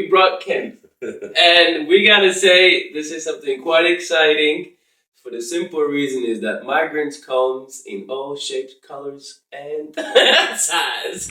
brought Kenny. And we gotta say, this is something quite exciting. For the simple reason is that migrants comes in all shapes, colors, and size.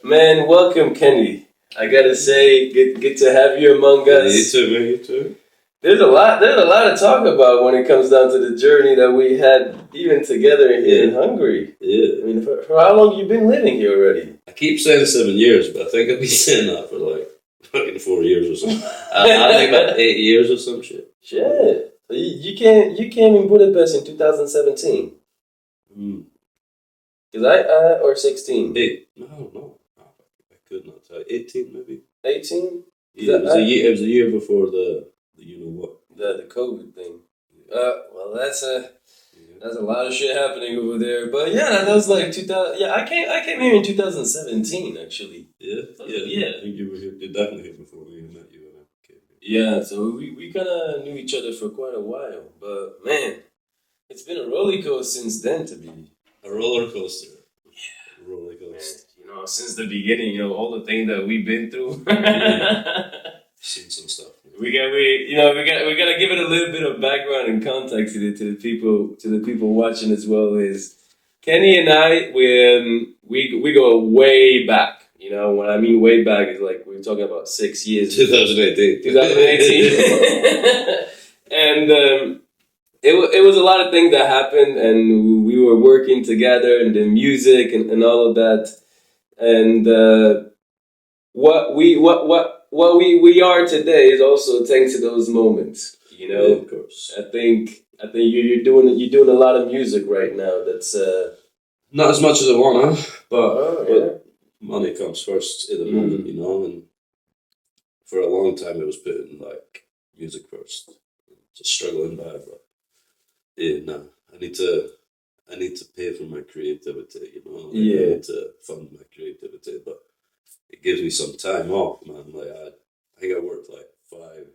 Man, welcome, Kenny. I gotta say, good to have you among us. You too, man. You too. There's a lot to talk about when it comes down to the journey that we had even together here in Hungary. Yeah. I mean, for how long you been living here already? I keep saying 7 years, but I think I've been saying that for like fucking 4 years or something. I think about 8 years or some shit. Shit. So you came in Budapest in 2017. Cause or 16. No. I could not tell. 18 maybe. 18. Yeah, it was a year before the you know what. The COVID thing. Well, that's a lot of shit happening over there. But yeah, that was like 2000. Yeah, I came here in 2017 actually. Yeah. I think you were here. You're definitely here before we met you. Yeah, so we kind of knew each other for quite a while. But man, it's been a roller coaster since then to be. A roller coaster. Yeah. A roller coaster. Man, since the beginning, all the things that we've been through. Seen some stuff. We gotta give it a little bit of background and context to the people watching as well. Is Kenny and I we go way back. When I mean way back is like we're talking about 6 years. 2018. 2018. And it was a lot of things that happened, and we were working together, and the music and all of that, and what we are today is also thanks to those moments. Yeah, of course. I think you're doing a lot of music right now. That's not as much as I wanna, but money comes first in the moment, and for a long time I was putting like music first. Just struggling by, but I need to pay for my creativity, I need to fund my creativity, but it gives me some time off, man. Like I think I worked like five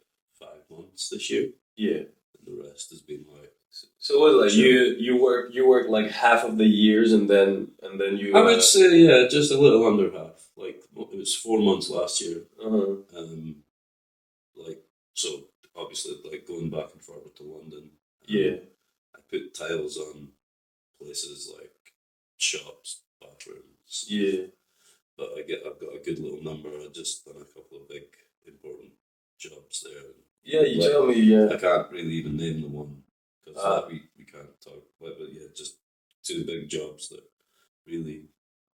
months this year. Yeah. And the rest has been like. So what, like you work like half of the years and then you. I would say just a little under half. Like it was 4 months last year. So obviously like going back and forth to London. I put tiles on places like shops, bathrooms. Yeah. But I've got a good little number. I just done a couple of big important jobs there. Yeah, you tell me. Yeah. I can't really even name the one because we can't talk. But yeah, just 2 big jobs that really.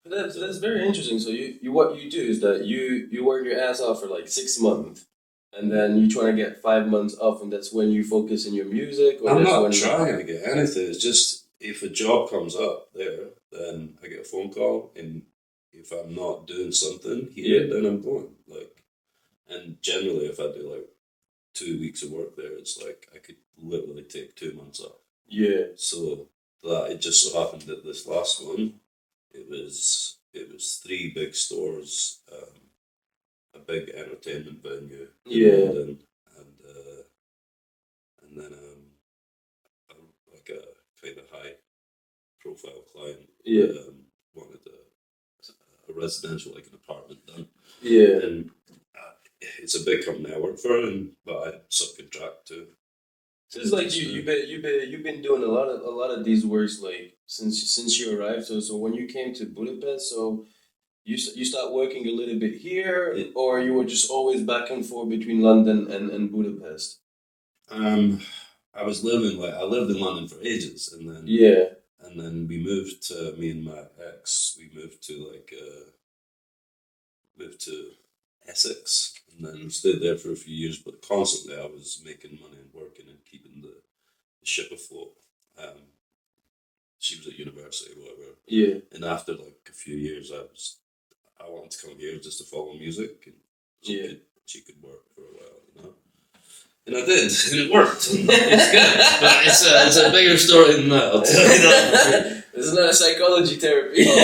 That's very interesting. So you what you do is that you work your ass off for like 6 months, and then you try to get 5 months off, and that's when you focus on your music. Or I'm not trying to get anything. It's just if a job comes up there, then I get a phone call, and if I'm not doing something here, then I'm going. And generally, if I do like 2 weeks of work there, it's like I could literally take 2 months off. Yeah. So that it just so happened that this last one, it was 3 big stores, a big entertainment venue in London, and then like a kind of high profile client wanted a residential, like an apartment done. Yeah. And it's a big company I work for, but I subcontract to. So it's like you've been doing a lot of these works like since you arrived. So when you came to Budapest, so you start working a little bit here, or you were just always back and forth between London and Budapest. I lived in London for ages, and then and then we moved to me and my ex. We moved to Essex, and then we stayed there for a few years. But constantly, I was making money and working and keeping the ship afloat. She was at university, whatever. Yeah. And after like a few years, I wanted to come here just to follow music, and she could work for a while, And I did, and it worked. It's good, but it's a bigger story than that. I'll tell you that. This is not a psychology therapy. But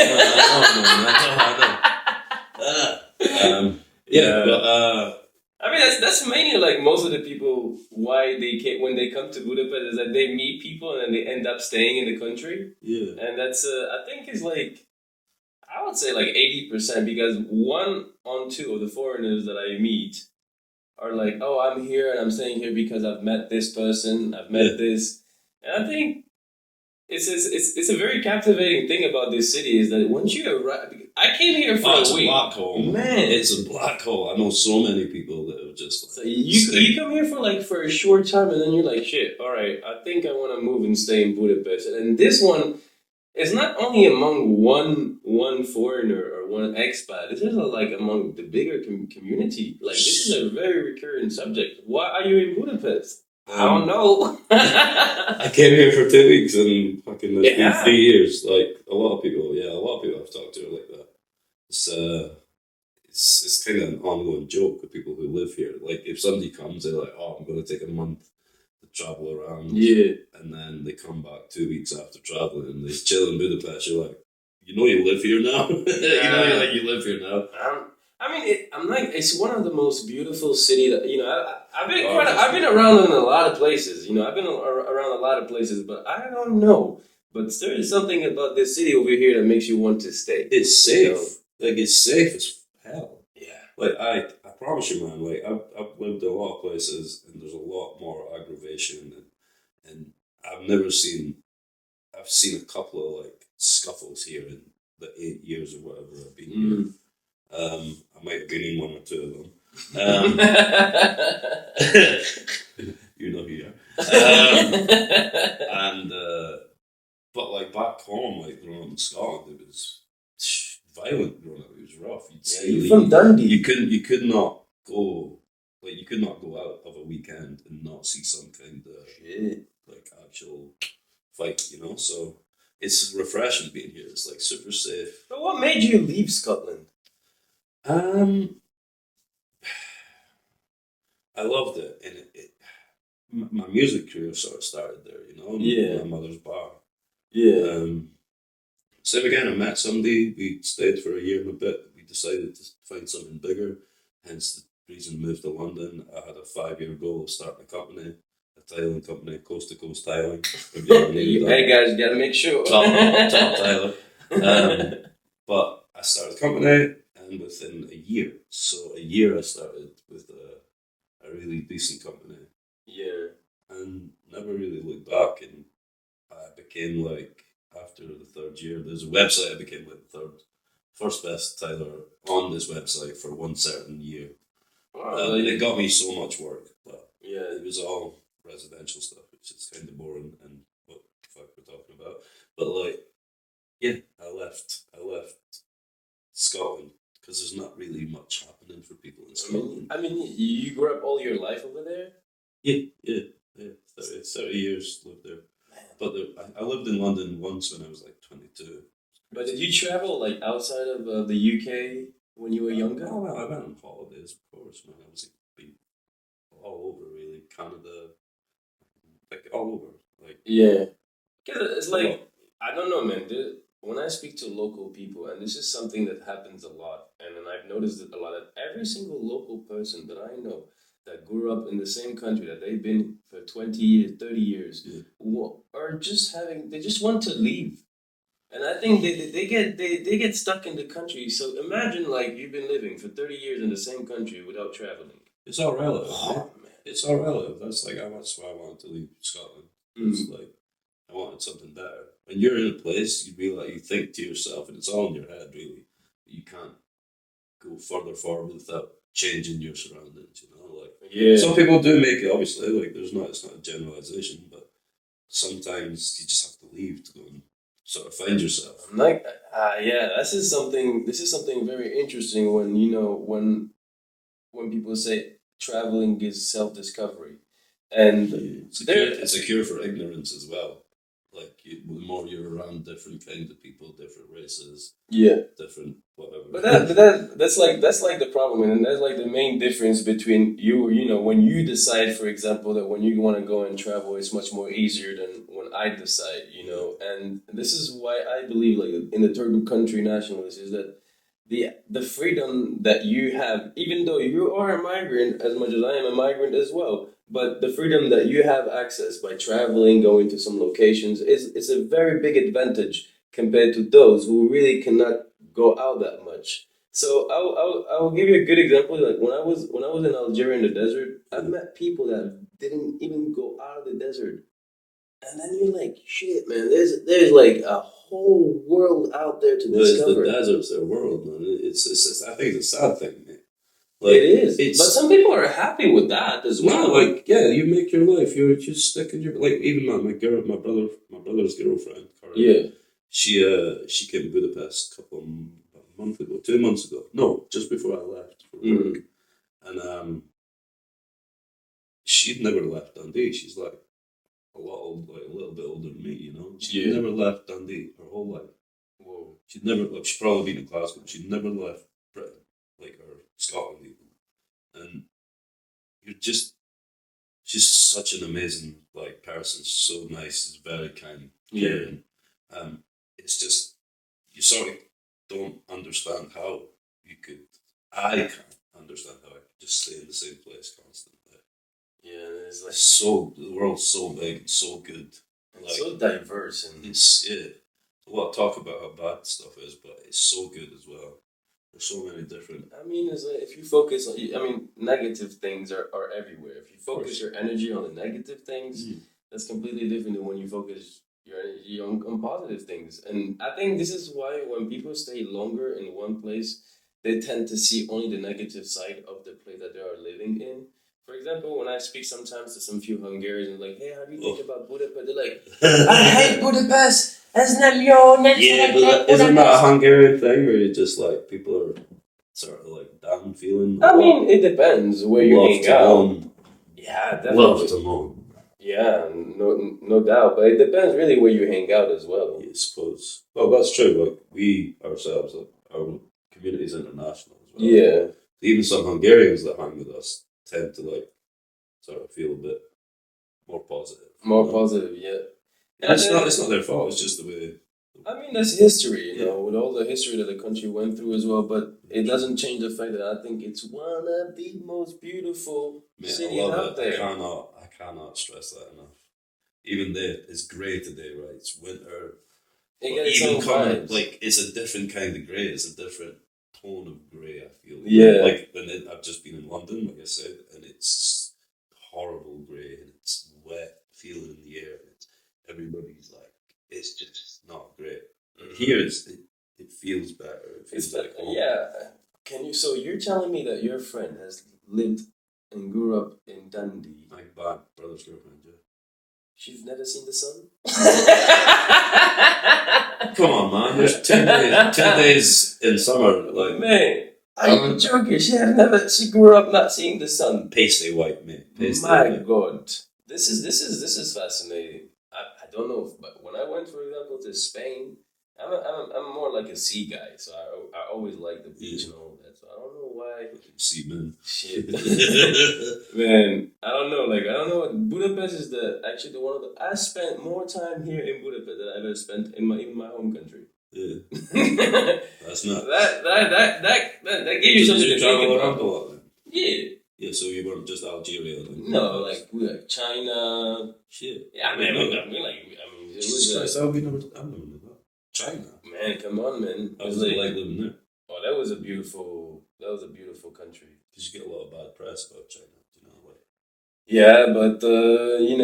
I mean that's mainly like most of the people why when they come to Budapest is that they meet people and then they end up staying in the country. Yeah, and that's I think is like I would say like 80% because 1 on 2 of the foreigners that I meet are like, oh, I'm here and I'm staying here because I've met this person, I've met this, and I think it's a very captivating thing about this city is that once you arrive, I came here for it's a week. Black hole, Man, it's a black hole. I know so many people that are just like, so you come here for a short time and then you're like, shit, all right, I think I want to move and stay in Budapest. And this one is not only among one foreigner or one expat. This is like among the bigger community. Like this is a very recurring subject. Why are you in Budapest? I don't know. I came here for 2 weeks and fucking it's been 3 years. Like a lot of people I've talked to are like that. It's kind of an ongoing joke with people who live here. Like if somebody comes, they're like, "Oh, I'm going to take a month to travel around." Yeah, and then they come back 2 weeks after traveling and they chill in Budapest. You're like, you live here now. You live here now. I'm like, it's one of the most beautiful city that I've been around in a lot of places. I've been around a lot of places, but I don't know. But there is something about this city over here that makes you want to stay. It's safe. Like it's safe as hell. Yeah. Like I promise you, man. Like I've lived in a lot of places, and there's a lot more aggravation, and I've seen a couple of like scuffles here in the 8 years or whatever I've been here. I might have been in one or two of them. You know who you are. But like back home, like growing up in Scotland, it was violent growing up. It was rough. You're from Dundee. You could not go out of a weekend and not see some kind of like actual fight. So it's refreshing being here. It's like super safe. But what made you leave Scotland? I loved it, and my music career sort of started there. My mother's bar. Yeah. Same again. I met somebody. We stayed for a year and a bit. We decided to find something bigger. Hence the reason we moved to London. I had a 5-year goal of starting a company, a tiling company, coast to coast tiling. Hey guys, you gotta make sure. Top tiler. But I started a company, and within a year, I started with a really decent company. Yeah. And never really looked back, and I became like, after the 3rd year, there's a website, I became like the first best tiler on this website for one certain year. Wow, and it got me so much work, but it was all residential stuff, which is kind of boring and what the fuck we're talking about. But like, I left Scotland because there's not really much happening for people in Scotland. I mean, you grew up all your life over there? Yeah. 30 years lived there. But I lived in London once when I was like 22. But did you travel like outside of the UK when you were younger? Oh, well, I went on holidays, of course, man. I was like, all over, really. Canada, like all over. Like, yeah. Because it's like, I don't know, man. When I speak to local people, and this is something that happens a lot, and I've noticed it a lot, that every single local person that I know that grew up in the same country that they've been for 20 years, 30 years, are they just want to leave. And I think they get stuck in the country. So imagine like you've been living for 30 years in the same country without traveling. It's all relative. Oh, man. It's all relative. That's why I wanted to leave Scotland. It's like, I wanted something better. When you're in a place, you think to yourself, and it's all in your head, really. You can't go further forward without changing your surroundings, Some people do make it, obviously, like it's not a generalization, but sometimes you just have to leave to go and sort of find yourself. Like, this is something very interesting when people say traveling is self-discovery. And it's a cure for ignorance as well. Like, the more you're around different kinds of people, different races, different whatever. But that's like the problem, and that's like the main difference between you. When you decide, for example, that when you want to go and travel, it's much more easier than when I decide. And this is why I believe, like in the third country nationalists, is that the freedom that you have, even though you are a migrant, as much as I am a migrant as well. But the freedom that you have access by traveling, going to some locations, is a very big advantage compared to those who really cannot go out that much. So I'll give you a good example. Like when I was in Algeria in the desert, I met people that didn't even go out of the desert, and then you're like, shit, man. There's like a whole world out there to discover. The desert's their world, man. It's I think it's a sad thing, man. It is, but some people are happy with that as well. No, like you make your life. You're just stuck in your even my brother's girlfriend. Cara, yeah. She came to Budapest a month ago, 2 months ago. No, just before I left for work, and she'd never left Dundee. She's like a little bit older than me, you know. She'd never left Dundee her whole life. Whoa. She'd never. She'd probably been in Glasgow. But she'd never left Britain, or Scotland even. And she's such an amazing person. She's so nice. She's very kind, caring. It's just you sort of don't understand how you could. I can't understand how I could just stay in the same place constantly. Yeah, it's like The world's so big and so good, and so diverse, and it's a lot of talk about how bad stuff is, but it's so good as well. There's so many different. I mean, it's like if you focus on, negative things are everywhere. If you focus your energy on the negative things, that's completely different than when you focus your energy on positive things. And I think this is why when people stay longer in one place, they tend to see only the negative side of the place that they are living in. For example, when I speak sometimes to some few Hungarians, like, hey, how do you think about Budapest? They're like, I hate Budapest. Isn't isn't that a Hungarian thing where you just people are sort of down feeling? I mean, it depends where you hang out. Yeah, definitely. Love to moan. Yeah, no doubt. But it depends really where you hang out as well. Yeah, I suppose. Well, that's true. We ourselves, our community is international as well. Yeah. Even some Hungarians that hang with us tend to sort of feel a bit more positive. More positive, yeah. And it's not their fault. It's just the way. I mean, that's history, you know, with all the history that the country went through as well. But it doesn't change the fact that I think it's one of the most beautiful cities out there. I cannot stress that enough. Even there, it's grey today, right? It's winter. It's a different kind of grey. It's a different tone of grey, I feel. Yeah. I've just been in London, like I said, and it's horrible grey and it's wet, feeling in the air. Everybody's it's just not great. Here, it feels better. It feels like home. Yeah. So you're telling me that your friend has lived and grew up in Dundee? My brother's girlfriend, yeah. She's never seen the sun? Come on, man. There's 2 days in summer. Man, are you joking? She grew up not seeing the sun. Pasty white, mate. God. This is fascinating. I don't know, but when I went, for example, to Spain, I'm more like a sea guy, so I always like the beach and all that. So I don't know why. Seaman. Shit. Man, I don't know. Budapest is actually the one of the. I spent more time here in Budapest than I ever spent in my home country. Yeah. That's not. That gave you something to think about. A lot, then? Yeah. Yeah, so you weren't just Algeria. No, we China. Shit. Yeah, man. It was. I've never done that. China. Man, come on, man. I was living there. Oh, that was a beautiful country. Because you get a lot of bad press about China, you know. Yeah, but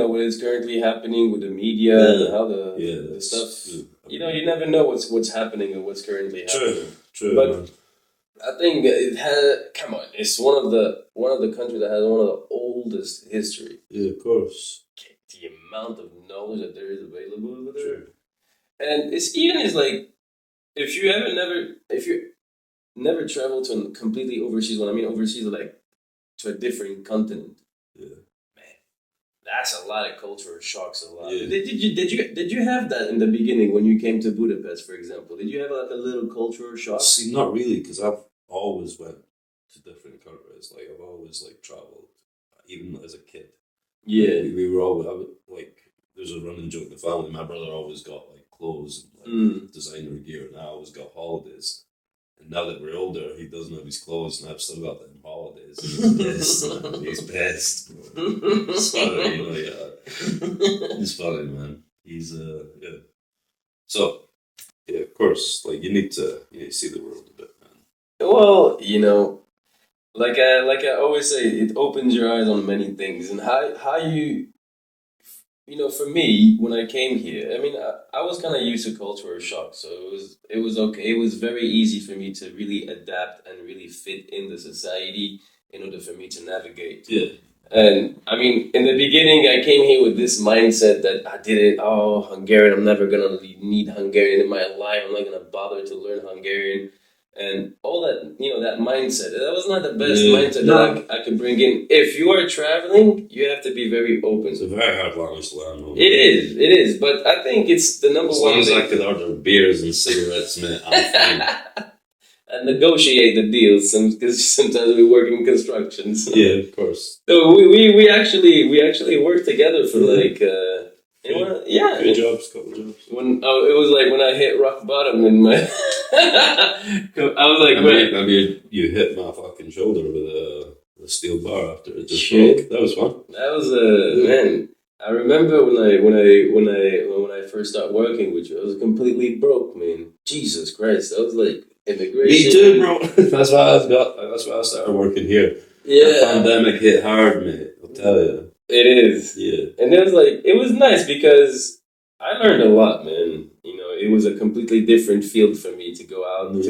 what is currently happening with the media and how the stuff. You never know what's happening and what's currently happening. True. But man. I think it has. Come on, it's one of the countries that has one of the oldest history. Yeah, of course. The amount of knowledge that there is available over there. True. And it's like if you never travel to a completely overseas one. I mean overseas to a different continent. Yeah. Man, that's a lot of cultural shocks. A lot. Yeah. Did you have that in the beginning when you came to Budapest, for example? Did you have a little cultural shock? See, not really, because I've always went to different countries. I've always traveled, even as a kid. Yeah. We were always there's a running joke in the family. My brother always got clothes and designer gear, and I always got holidays. And now that we're older, he doesn't have his clothes, and I've still got them holidays. He's pissed. It's funny, It's funny, man. He's yeah. So yeah, of course, you need to see the world a bit, man. Well, like I always say, it opens your eyes on many things, and how for me, when I came here, I mean, I was kind of used to cultural shock, so it was okay. It was very easy for me to really adapt and really fit in the society in order for me to navigate. Yeah. And I mean, in the beginning, I came here with this mindset that I did it. Oh, Hungarian! I'm never gonna need Hungarian in my life. I'm not gonna bother to learn Hungarian, and all that. That mindset. That was not the best mindset that I could bring in. If you are traveling, you have to be very open. It's a very hard language to learn. It is. It is. But I think it's the number as one long as thing. I could order beers and cigarettes, man, I'm fine. And negotiate the deals, because sometimes we work in construction. So. Yeah, of course. So we actually worked together for like yeah, Good jobs, couple jobs. when it was like when I hit rock bottom in my I was like, maybe you hit my fucking shoulder with a steel bar after it just broke. That was fun. That was man. I remember when I first started working with you, I was completely broke, man. Jesus Christ, I was like immigration. Me too, bro. That's why I started working here. Yeah, the pandemic hit hard, mate. I'll tell you. It is. Yeah. And it was nice because I learned a lot, man. It was a completely different field for me to go out and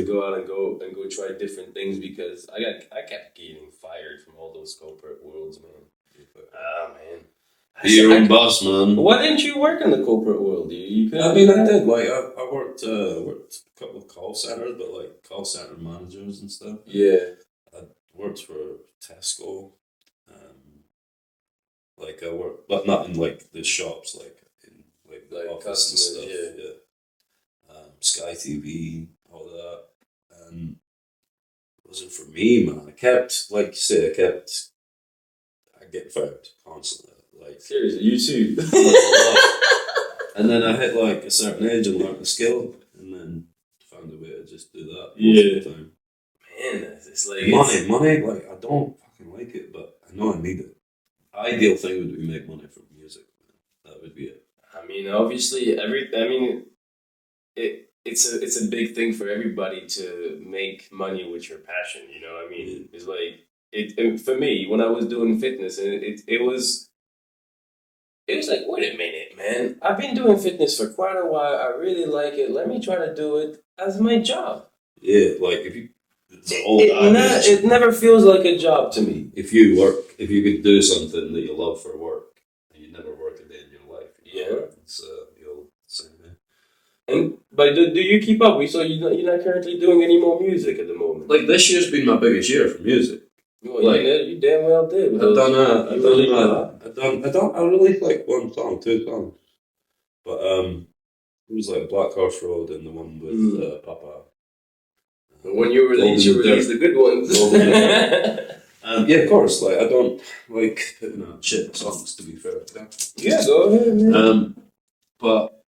go try different things because I kept getting fired from all those corporate worlds, man. Ah, man. Be your own boss, man. Why didn't you work in the corporate world? You could. I mean, I did. Like, I worked a couple of call centers, but like call center managers and stuff. Yeah. I worked for Tesco. Like I worked, but not in like the shops, like in like the office and stuff. Yeah. Sky TV, all that, and it wasn't for me, man. I kept, like you say, I get fired constantly. Like seriously, you too. And then I hit like a certain age and learned the skill, and then found a way to just do that Yeah. most of the time. Man, it's like Money. Like I don't fucking like it, but I know I need it. Ideal thing would be make money from music. That would be it. I mean, obviously, it's a big thing for everybody to make money with your passion. I mean, it's like for me when I was doing fitness, and it was like, wait a minute, man, I've been doing fitness for quite a while. I really like it. Let me try to do it as my job. Yeah, like if you. It never feels like a job to me. If you could do something that you love for work, and you never work a day in your life, it's the old saying. But do you keep up? So you're not currently doing any more music at the moment. Like this year's been my biggest year for music. Well, like, you damn well did. I released like one song, two songs, but it was like Black Horse Road and the one with Papa. When you release the good ones. Yeah, of course. Like I don't like putting out shit songs. To be fair, yeah, go ahead, man. But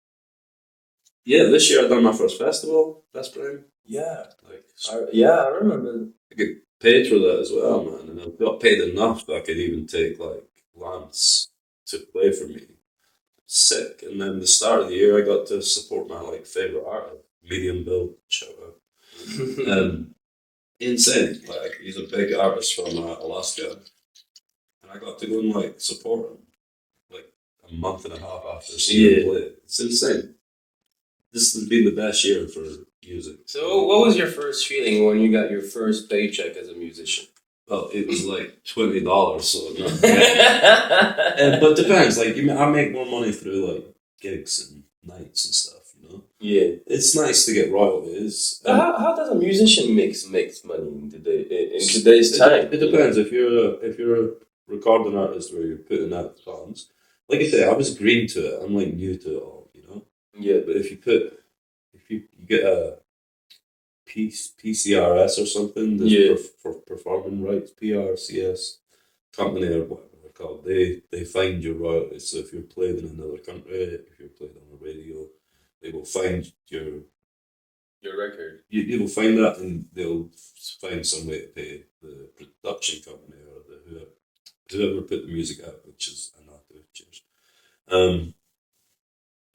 yeah, this year I done my first festival. That's Prime. Yeah, I remember. I get paid for that as well, man, and I got paid enough that I could even take like Lance to play for me. Sick. And then the start of the year, I got to support my like favorite artist, Medium Bill. Shout out. Insane. Like he's a big artist from Alaska, and I got to go and like support him like a month and a half after seeing him play. It's insane. This has been the best year for music. So what was your first feeling when you got your first paycheck as a musician? Well, it was like $20, so not bad. But depends. Like I make more money through like gigs and nights and stuff. Yeah, it's nice to get royalties. How does a musician makes money in today's time? It depends. If you're a recording artist where you're putting out songs, like I say, I was green to it. I'm like new to it all, Yeah, but if you get a PCRS or something, for performing rights, PRCS company or whatever they're called, they find your royalties. So if you're playing in another country, if you're playing on the radio, they will find your record. You will find that, and they'll find some way to pay the production company or whoever put the music out, which is another cheers.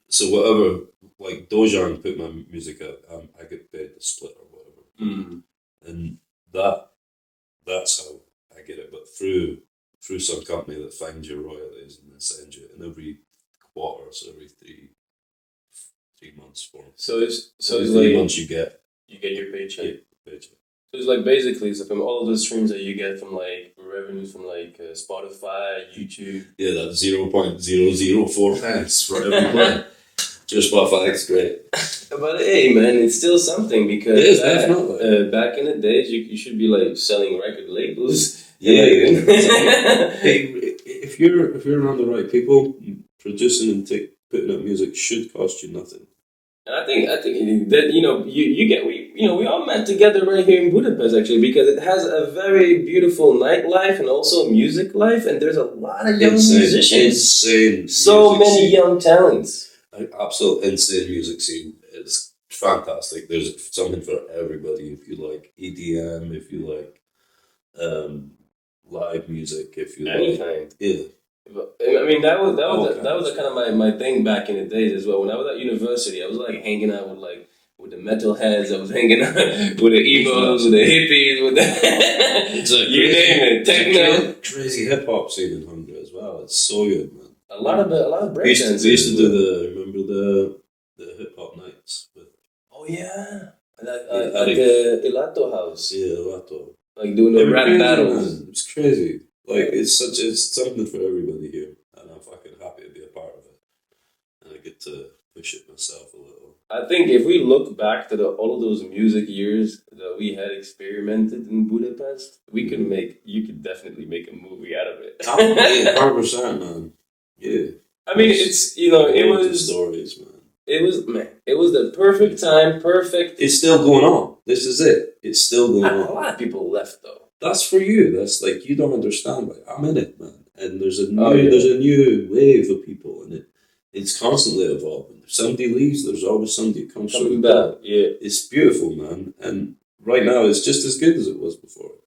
So whatever, like Dojang put my music out, I get paid the split or whatever. and that's how I get it. But through some company that finds your royalties and then sends you it in every quarter, so every 3 months, 4 months. So it's Every like 3 months you get your paycheck. paycheck. So it's like basically so from all of the streams that you get from like revenues from like Spotify, YouTube. Yeah, that's 0.004 pence for every play. Just Spotify, it's great. But hey, man, it's still something because It is, definitely. back in the days, you should be like selling record labels. Yeah. Hey, if you're around the right people, producing and putting up music should cost you nothing. And I think that we all met together right here in Budapest actually because it has a very beautiful nightlife and also music life, and there's a lot of young musicians. Insane. So many young talents. Absolute insane music scene. It's fantastic. There's something for everybody. If you like EDM, if you like live music, if you Any like kind. yeah. I mean that was kind of my thing back in the days as well. When I was at university, I was like hanging out with the metalheads. I was hanging out with the emos, with the hippies, with the you name it, techno. Crazy hip hop scene in Hungary as well. It's so good, man. A lot of breakdancers. We used to do the hip hop nights with. Oh yeah, at the Ilato house. Yeah, Ilato. Like doing the rap battles. Man. It's crazy. Like it's something for everybody here, and I'm fucking happy to be a part of it, and I get to push it myself a little. I think if we look back to all of those music years that we had experimented in Budapest, you could definitely make a movie out of it. 100%, man. Yeah. I mean, it's it was stories, man. It was the perfect time, perfect. It's still going on. This is it. It's still going on. A lot of people left though. That's for you. That's like you don't understand. Like I'm in it, man. And there's a new wave of people, and it's constantly evolving. If somebody leaves, there's always somebody that comes back. Yeah, it's beautiful, man. And right now, it's just as good as it was before,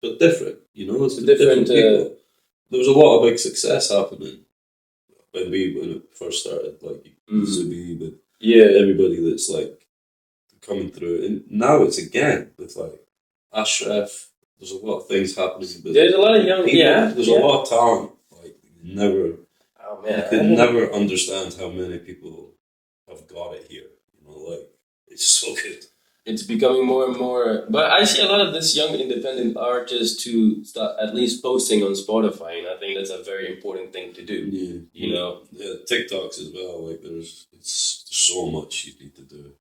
but different. It's different people. There was a lot of big success happening when it first started, like Zubi, but everybody that's like coming through, and now it's again with like Ashraf. There's a lot of things happening. But there's a lot of young people. There's a lot of talent. Like you could never understand how many people have got it here. Like it's so good. It's becoming more and more. But I see a lot of this young independent artists to start at least posting on Spotify, and I think that's a very important thing to do. Yeah. Yeah, TikToks as well. Like there's so much you need to do.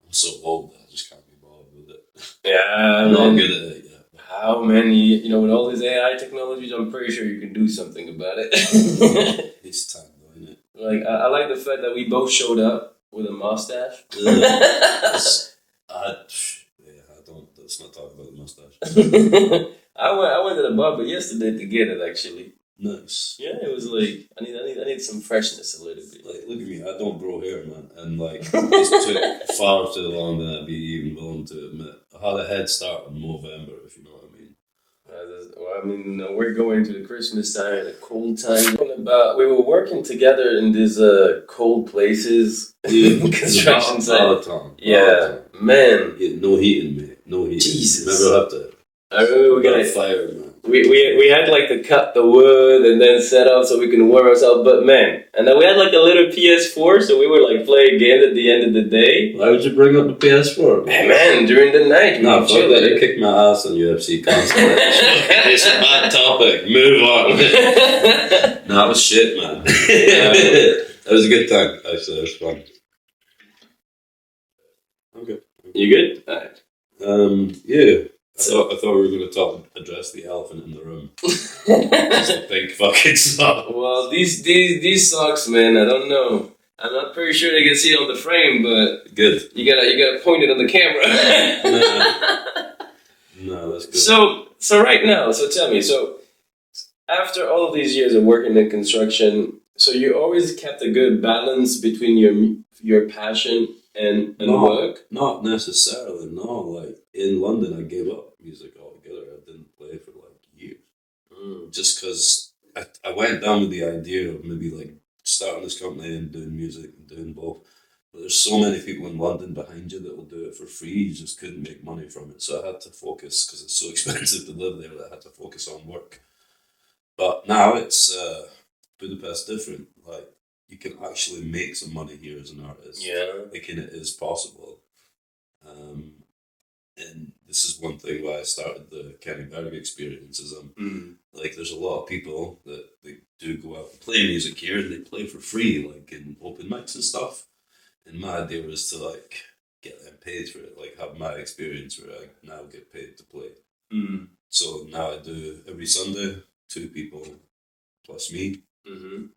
I'm so old that I just can't be bothered with it. Yeah, I'm not good at it yet. How many, with all these AI technologies, I'm pretty sure you can do something about it. It's time, though, isn't it? Like, I like the fact that we both showed up with a mustache. Let's not talk about the mustache. I went to the barber yesterday to get it, actually. Nice. Yeah, it was like, I need some freshness a little bit. Like, look at me, I don't grow hair, man. And, like, it's took far too long than I'd be even willing to admit. I had a head start in November, if you know what I mean. We're going to the Christmas time, the cold time. We were working together in these cold places. Yeah, construction site. Yeah, man. Yeah, no heating, mate. No heating. Jesus. Never have to. I remember we got fire, man. We had like to cut the wood and then set up so we can warm ourselves. But man, and then we had like a little PS4, so we would like play games at the end of the day. Why would you bring up the PS4? Hey man, during the night. No, fuck that. They kicked my ass on UFC constantly. It's a bad topic. Move on. No, it was shit, man. That was a good time. Actually, it was fun. I'm good. You good? Alright. Yeah. I thought we were going to address the elephant in the room. It's a big fucking sock. Well, these socks, man, I don't know. I'm not pretty sure they can see it on the frame, but good. You gotta point it on the camera. No, that's good. So right now, so tell me, after all of these years of working in construction, so you always kept a good balance between your passion and work? Not necessarily, no. Like, in London, I gave up music altogether. I didn't play for, like, years. Just because I went down with the idea of maybe, like, starting this company and doing music and doing both. But there's so many people in London behind you that will do it for free. You just couldn't make money from it. So I had to focus, because it's so expensive to live there, that I had to focus on work. But now it's Budapest different. Like, you can actually make some money here as an artist. Yeah. Like, and it is possible. And this is one thing why I started the Kenny Berg experience, is like, there's a lot of people that they do go out and play music here, and they play for free, like in open mics and stuff. And my idea was to like get them paid for it, like have my experience where I now get paid to play. So now I do every Sunday, 2 people plus me.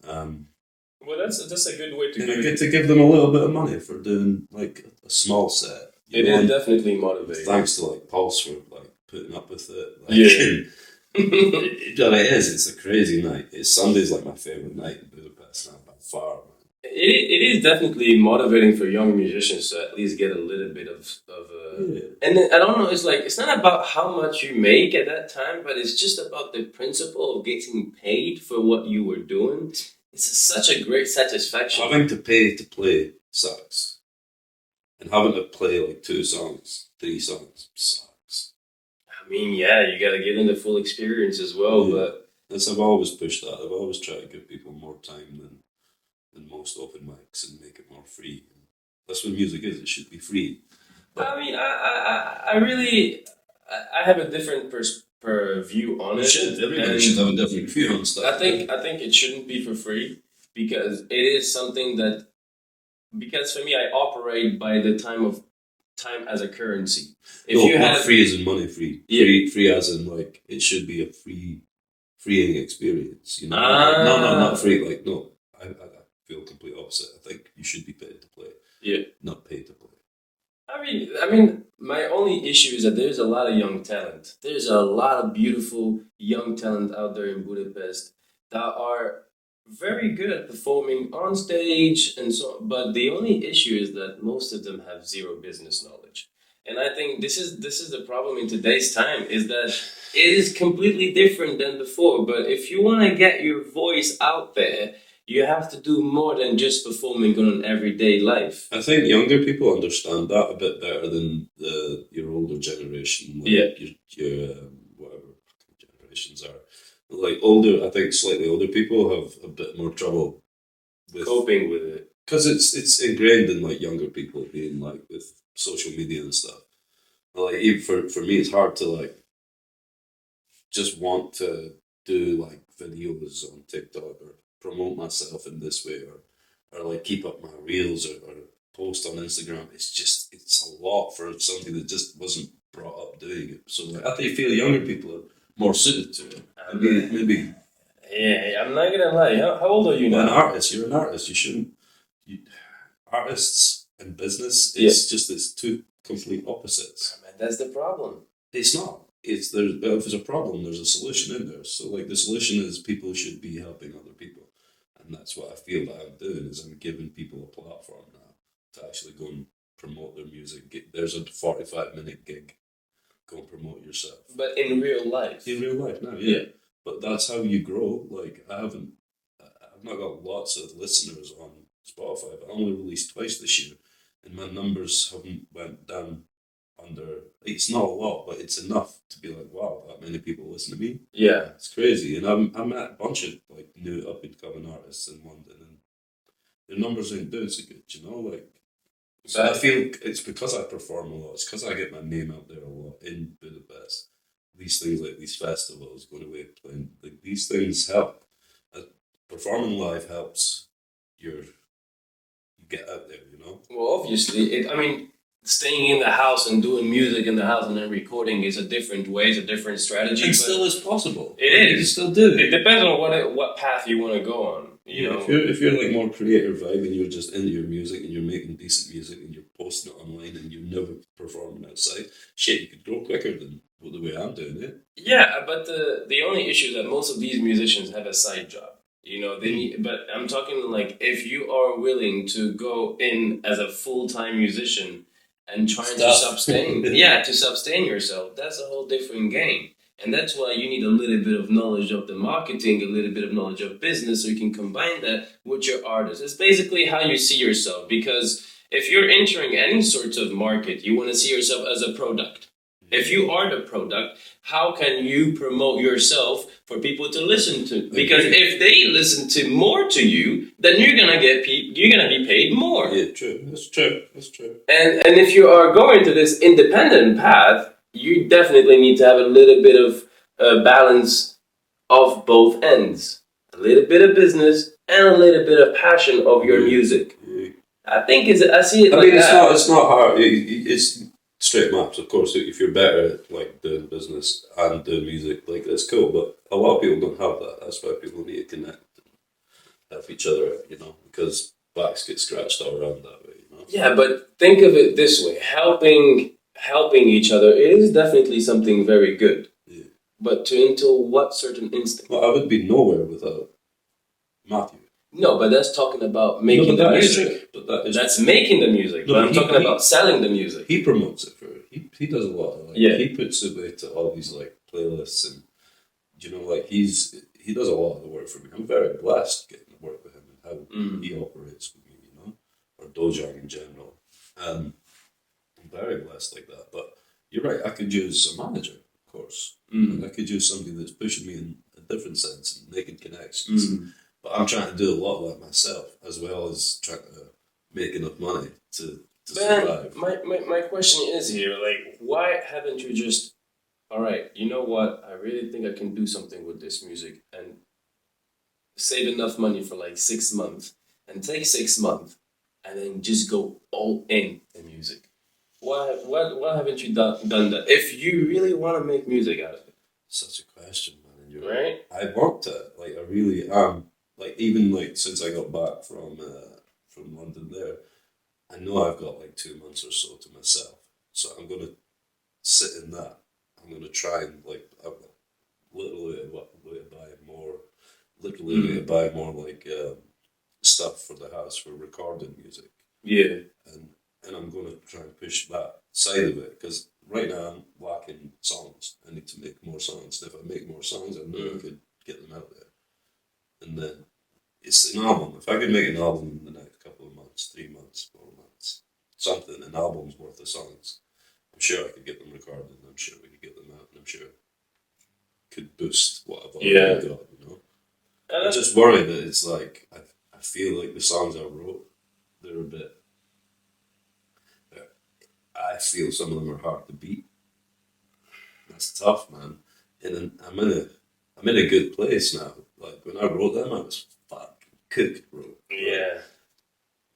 Well, that's a good way to. And I get to give them a little bit of money for doing like a small set. It is definitely motivating. Thanks to like Pulse for like putting up with it. Like, yeah. It is. It's a crazy night. Sunday's like my favorite night in Budapest now by far. Man. It is definitely motivating for young musicians to at least get a little bit of and then, I don't know, it's not about how much you make at that time, but it's just about the principle of getting paid for what you were doing. It's such a great satisfaction. Having to pay to play sucks. And having to play like 2 songs, 3 songs sucks. I mean, yeah, you gotta get in the full experience as well, but I've always pushed that. I've always tried to give people more time than most open mics and make it more free. That's what music is. It should be free. But I mean, I really have a different view on it. Everybody should have a different view on stuff. I think it shouldn't be for free, because it is something that. Because for me, I operate by the time as a currency. Not free as in money free. Yeah. Free as in like it should be a freeing experience. You know, not free. Like no, I feel complete opposite. I think you should be paid to play. Yeah, not paid to play. I mean, my only issue is that there's a lot of young talent. There's a lot of beautiful young talent out there in Budapest that are very good at performing on stage and so on, but the only issue is that most of them have zero business knowledge. And I think this is the problem in today's time, is that it is completely different than before. But if you want to get your voice out there, you have to do more than just performing on an everyday life. I think younger people understand that a bit better than your older generation. Like your whatever generations are. Like I think slightly older people have a bit more trouble with coping with it, because it's ingrained in like younger people being like with social media and stuff. Like even for me, it's hard to like just want to do like videos on TikTok or promote myself in this way, or like keep up my reels or post on Instagram. It's a lot for somebody that just wasn't brought up doing it. So like, I think feel younger people are more suited to it. Maybe. Yeah, I'm not gonna lie. How old are you now? You're an artist. You shouldn't. Artists and business, it's 2 complete opposites. Man, that's the problem. It's not. If there's a problem, there's a solution in there. So like the solution is people should be helping other people, and that's what I feel that I'm doing. Is I'm giving people a platform now to actually go and promote their music. There's a 45-minute gig. Go and promote yourself. But in real life. In real life now, yeah. But that's how you grow. Like I've not got lots of listeners on Spotify, but I only released twice this year, and my numbers haven't went down under. It's not a lot, but it's enough to be like, wow, that many people listen to me. Yeah, it's crazy. And I met a bunch of like new up and coming artists in London, and their numbers ain't doing so good. You know, like. So I feel it's because I perform a lot. It's because I get my name out there a lot in Budapest. These things like these festivals, going away playing, like these things help. Performing live helps you get out there, you know? Well, obviously, staying in the house and doing music in the house and then recording is a different way, it's a different strategy. It still is possible. It is. You still do it. It depends on what path you want to go on. You know? If you're like more creative vibe and you're just into your music and you're making decent music and you're posting it online and you're never performing outside, shit, you could grow quicker than the way I'm doing it. Yeah, but the only issue is that most of these musicians have a side job. You know, but I'm talking like if you are willing to go in as a full-time musician and trying to sustain, to sustain yourself, that's a whole different game. And that's why you need a little bit of knowledge of the marketing, a little bit of knowledge of business, so you can combine that with your artist. It's basically how you see yourself, because If you're entering any sort of market, you want to see yourself as a product. If you are the product, how can you promote yourself for people to listen to? Because if they listen to more to you, then you're gonna be paid more. Yeah, true. That's true. That's true. And if you are going to this independent path, you definitely need to have a little bit of balance of both ends. A little bit of business and a little bit of passion of your music. Yeah. I see it. I mean, it's not hard. It's straight maps, of course. If you're better at like doing business and doing music, like that's cool. But a lot of people don't have that. That's why people need to connect and help each other out, you know, because backs get scratched all around that way, you know. Yeah, but think of it this way: helping each other is definitely something very good. Yeah. But until what certain instinct? Well, I would be nowhere without Matthew. No, but that's talking about making the music. That's making the music. But I'm talking about selling the music. He promotes it for. He does a lot. Like, yeah. He puts it into all these like playlists, and you know, like he does a lot of the work for me. I'm very blessed getting to work with him and how he operates with me, you know, or Dojang in general. I'm very blessed like that. But you're right. I could use a manager, of course. And I could use somebody that's pushing me in a different sense and making connections. But I'm trying to do a lot of that myself, as well as trying to make enough money to survive. My question is here, like, why haven't you just, all right, you know what, I really think I can do something with this music and save enough money for like 6 months and take 6 months and then just go all in music? Why haven't you done that? If you really want to make music out of it. Such a question, man. And you're right. I want to, like, I really am. Like, even like since I got back from London there, I know I've got like 2 months or so to myself. So I'm gonna sit in that. I'm gonna try and like literally buy more like stuff for the house for recording music. Yeah. And I'm gonna try and push that side of it because right now I'm lacking songs. I need to make more songs. And if I make more songs, I know I could get them out there. And then it's an album. If I could make an album in the next couple of months, 3 months, 4 months, something, an album's worth of songs, I'm sure I could get them recorded. And I'm sure we could get them out. And I'm sure it could boost what I've already got, you know. I just worry that it's like, I feel like the songs I wrote, they're a bit, I feel some of them are hard to beat. That's tough, man. And I'm in a good place now. Like when I wrote them, I was fucking cooked, bro. Yeah.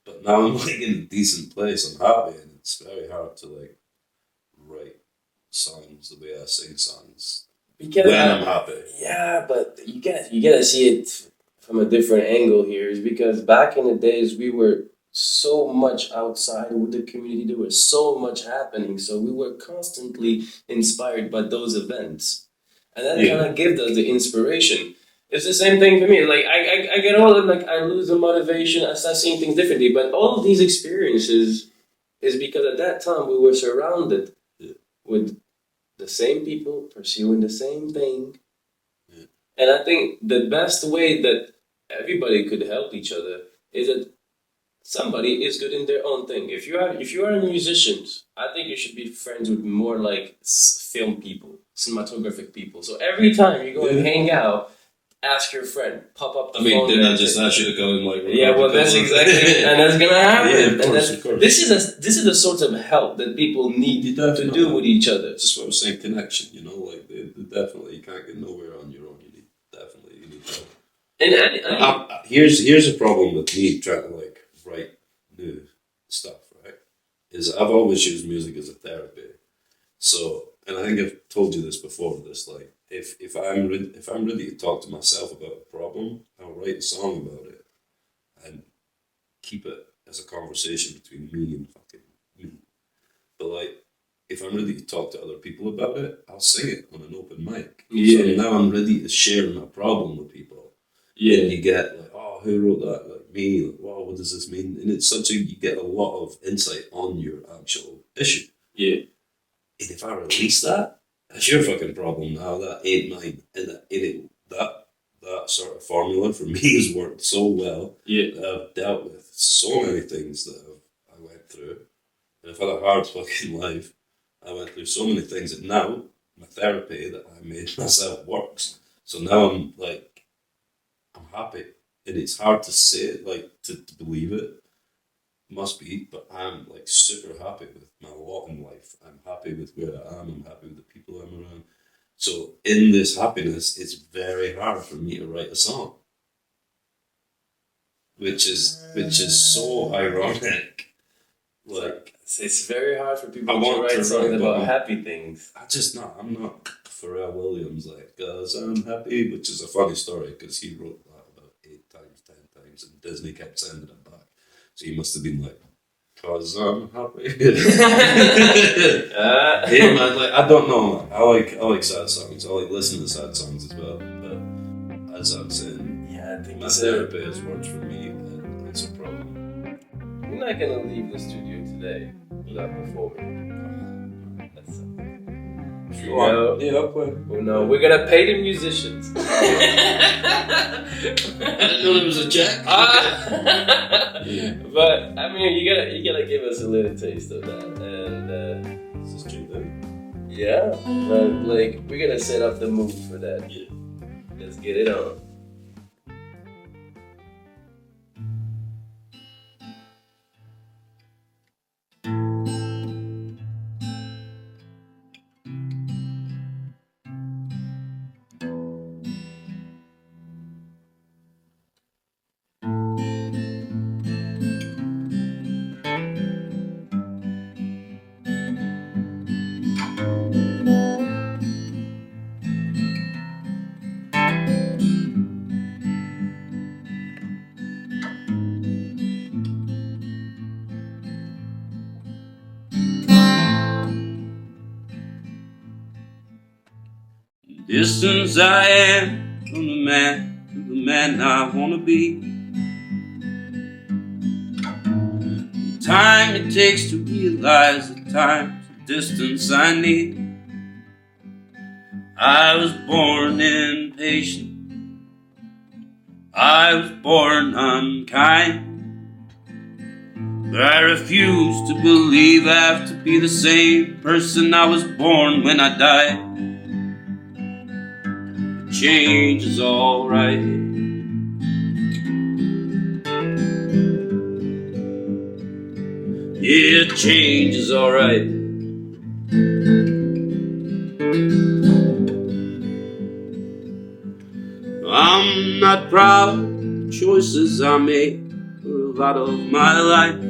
But now I'm like in a decent place. I'm happy, and it's very hard to like write songs the way I sing songs when I'm happy. Yeah, but you gotta see it from a different angle here. Is because back in the days we were so much outside with the community. There was so much happening, so we were constantly inspired by those events, and that kind of gave us the inspiration. It's the same thing for me. Like I get older, like I lose the motivation. I start seeing things differently. But all of these experiences is because at that time we were surrounded with the same people pursuing the same thing. Yeah. And I think the best way that everybody could help each other is that somebody is good in their own thing. If you are musicians, I think you should be friends with more like film people, cinematographic people. So every time you go and hang out, ask your friend, pop up the phone. I mean, didn't I just ask you to go and like? Yeah, well, that's exactly, and that's gonna happen. Yeah, of course. This is the sort of help that people need to do with each other. Just what I was saying, connection. You know, like they definitely you can't get nowhere on your own. You need help. And here's a problem with me trying to like write new stuff. Right, is I've always used music as a therapy. So, and I think I've told you this before. This like. If I'm ready to talk to myself about a problem, I'll write a song about it and keep it as a conversation between me and fucking me. But like, if I'm ready to talk to other people about it, I'll sing it on an open mic. Yeah. So now I'm ready to share my problem with people. Yeah. And you get like, oh, who wrote that? Like me. Like, wow, what does this mean? And it's you get a lot of insight on your actual issue. Yeah. And if I release that, that's your fucking problem now. That ain't mine. And that sort of formula for me has worked so well. Yeah. That I've dealt with so many things that I went through. And I've had a hard fucking life. I went through so many things that now, my therapy that I made myself works. So now I'm like, I'm happy. And it's hard to say it, like, to believe it. Must be, but I'm like super happy with my lot in life. I'm happy with where I am. I'm happy with the people I'm around. So in this happiness, it's very hard for me to write a song, which is so ironic. Like, it's very hard for people I to want write to songs write, about but happy things. I'm not Pharrell Williams, like, 'cause I'm happy, which is a funny story because he wrote that about 8 times, 10 times, and Disney kept sending it back. So he must have been like, 'cause I'm happy. Yeah, man, like, I don't know, man. I like sad songs. I like listening to sad songs as well. But as I'm saying, Yeah, I think my therapy has worked for me, and it's a problem. We're not gonna leave the studio today without performing. That's something. Go on. Yeah, I'll play. Oh no, we're gonna pay the musicians. I didn't know there was a check. Yeah. But I mean, you gotta give us a little taste of that, and This is true, then. yeah, but like we're gonna set up the mood for that. Yeah. Let's get it on. Distance I am from the man to the man I wanna be. The time it takes to realize the time, the distance I need. I was born impatient. I was born unkind. But I refuse to believe I have to be the same person I was born when I died. Change is alright. Yeah, change is alright. I'm not proud of the choices I made for a lot of my life.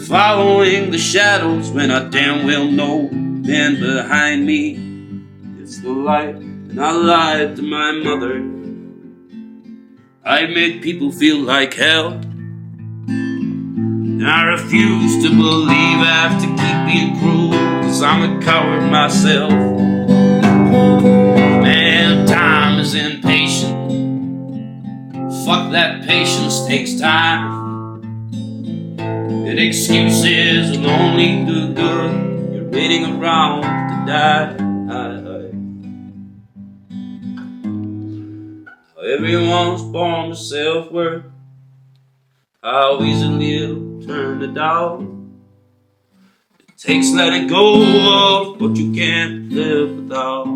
Following the shadows when I damn well know man behind me. It's the light, and I lied to my mother. I made people feel like hell, and I refuse to believe I have to keep being cruel, 'cause I'm a coward myself. Man, time is impatient. Fuck that, patience takes time. And excuses will only do good. You're waiting around to die. Everyone's born with self-worth. How easily it'll turn to doubt. It takes letting go of what you can't live without.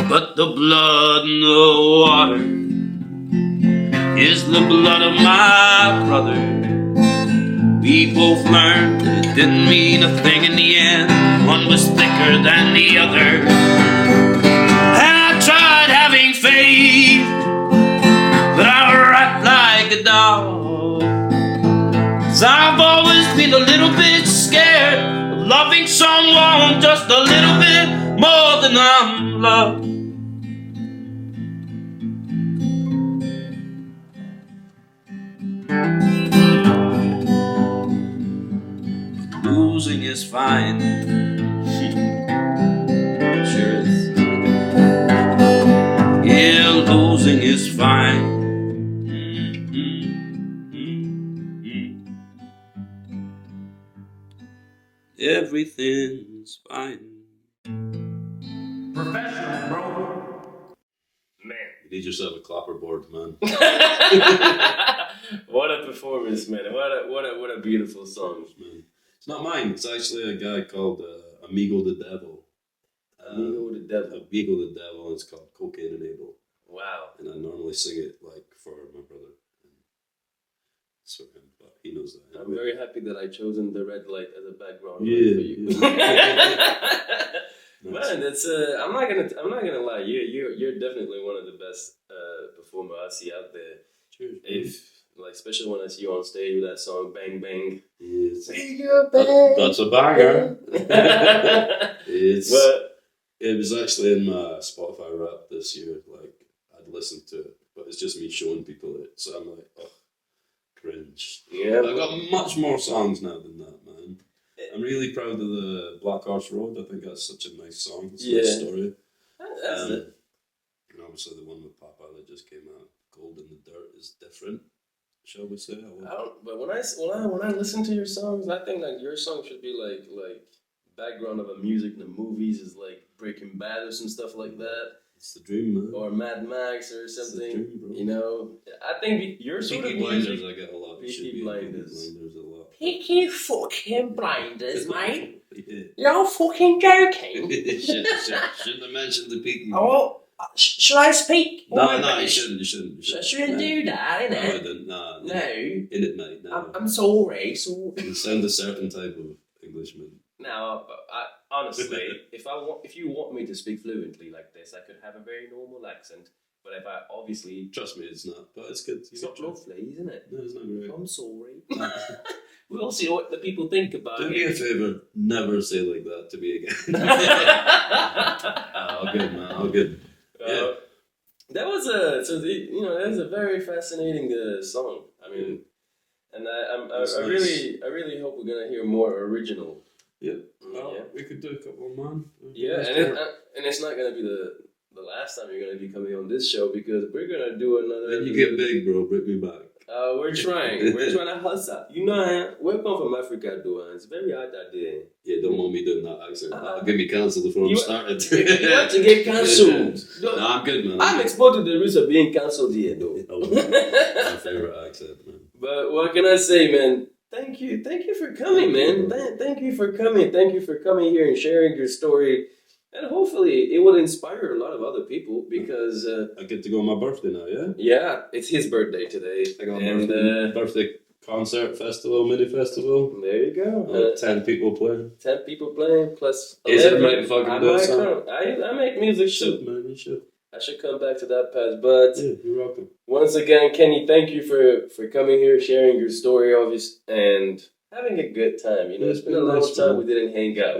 But the blood in the water is the blood of my brother. We both learned that it didn't mean a thing in the end. One was thicker than the other. And I tried having faith, but I rat like a dog. 'Cause I've always been a little bit scared of loving someone just a little bit more than I'm loved. Losing is fine. Sure is. Yeah, losing is fine. Everything's fine. Professional, bro. Man. You need yourself a clapperboard, man. What a performance, man! What a beautiful song. Man. It's not mine. It's actually a guy called Amigo the Devil. Amigo the Devil. Amigo the Devil. And it's called Cocaine and Abel. Wow. And I normally sing it like for my brother. It's for him, but he knows that. I'm very happy that I chosen the red light as a background Yeah, for you. Man, that's I'm not gonna lie. You're definitely one of the best performer I see out there. Cheers. Especially when I see you on stage with that song "Bang Bang." Yes. Bang. That's a banger. But it was actually in my Spotify rap this year. Like I'd listened to it, but it's just me showing people it. So I'm like, oh, cringe. yeah, I've got much more songs now than that, man. I'm really proud of the Black Horse Road. I think that's such a nice song. It's a nice story. That's it. And obviously the one with Papa that just came out, Gold in the Dirt, is different. Shall we say? But when I listen to your songs, I think like your song should be like background of a music in the movies is like Breaking Bad or some stuff like that. It's the dream, man. Or Mad Max or something. It's the dream, bro. You know, I think your sort of Blinders, music. I get a lot. Peaky Blinders. Blinders a lot. Peaky fucking blinders, mate. Yeah. You're fucking joking. Shouldn't have mentioned the Peaky. Oh, should I speak? No, you shouldn't. I shouldn't do that, No, I innit? didn't. No. No. In it, mate. No. I'm sorry. You sound a certain type of Englishman. Now, honestly, if you want me to speak fluently like this, I could have a very normal accent. But if I obviously, Trust me, it's not. But it's good. it's not lovely, isn't it? No, it's not great. I'm sorry. We'll see what the people think about Do me a it. favour. Never say like that to me again. All good, man. All good. Yeah. That was that was a very fascinating song. I mean, and I really hope we're gonna hear more original. Yeah. Well, we could do a couple of man. Yeah, and it's not gonna be the last time you're gonna be coming on this show because we're gonna do another. When you get big, bro, bring me back. We're trying. We're trying to hustle. You know, we come from Africa, though, and it's very hard out there. Yeah, don't want me doing that accent. That'll get me cancelled before I'm started. You want to get cancelled? No, I'm good, man. I'm exposed to the risk of being cancelled here, though. My favourite accent, man. But what can I say, man? Thank you for coming, man. Thank you for coming here and sharing your story. And hopefully it will inspire a lot of other people because... I get to go on my birthday now, yeah? Yeah, it's his birthday today. I got a birthday concert festival, mini festival. There you go. 10 people playing. 10 people playing plus... Is it might fucking do something? I make music too. Man, you should. I should come back to that past, but... Yeah, you're welcome. Once again, Kenny, thank you for coming here, sharing your story, obviously, and having a good time. You know, it's been a long time we didn't hang out.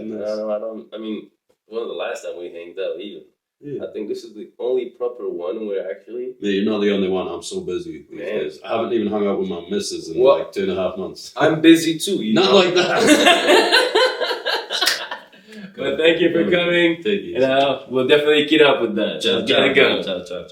I mean... One of the last time we hanged out, even. Yeah. I think this is the only proper one where actually... Yeah, you're not the only one. I'm so busy. Man. I haven't even hung out with my missus in like 2.5 months. I'm busy too. You not know? Like that. But thank you for coming. Thank you. And we'll definitely keep up with that. Ciao, Gotta go. ciao.